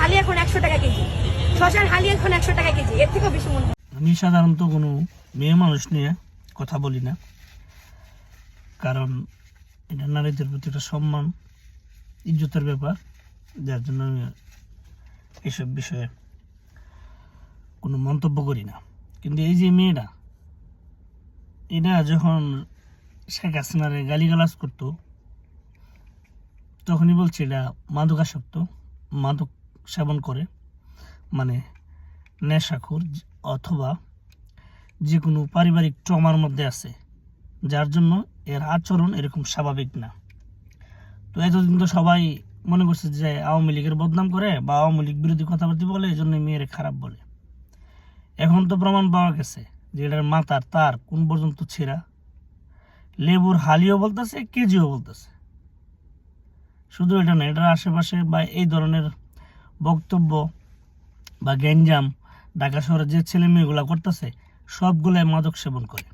হালি এখন 100 টাকা কেজি, শশার হালি এখন 100 টাকা কেজি, এর থেকেও বেশি মনে হয়। আমি সাধারণত কোনো মেয়ে মানুষ নিয়ে কথা বলি না, কারণ এটা নারীদের প্রতি একটা সম্মান ইজ্জতের ব্যাপার, যার জন্য আমি এসব বিষয়ে কোনো মন্তব্য করি না। কিন্তু এই যে মেয়েটা, এটা যখন শেখ হাসিনারে গালিগালাজ করতো তখনই বলছে এটা মাদকাসক্ত, মাদক সেবন করে, মানে নেশাখোর, অথবা যে কোনো পারিবারিক ট্রমার মধ্যে আছে, যার জন্য এর আচরণ এরকম স্বাভাবিক না। তো এতদিন তো সবাই মনে করছে যে আওয়ামী লীগের বদনাম করে বা আওয়ামী লীগ বিরোধী কথাবার্তা বলে, এই জন্য মেয়েরে খারাপ বলে। এখন তো প্রমাণ পাওয়া গেছে যে এটার মাথার তার কোন পর্যন্ত ছেঁড়া, লেবুর হালিও বলতেছে, কেজিও বলতেছে। শুধু এটা না, এটার আশেপাশে বা এই ধরনের বক্তব্য বা গ্যাঞ্জাম ঢাকা শহরে যে ছেলে মেয়েগুলা করতেছে, সবগুলাই মাদক সেবন করে।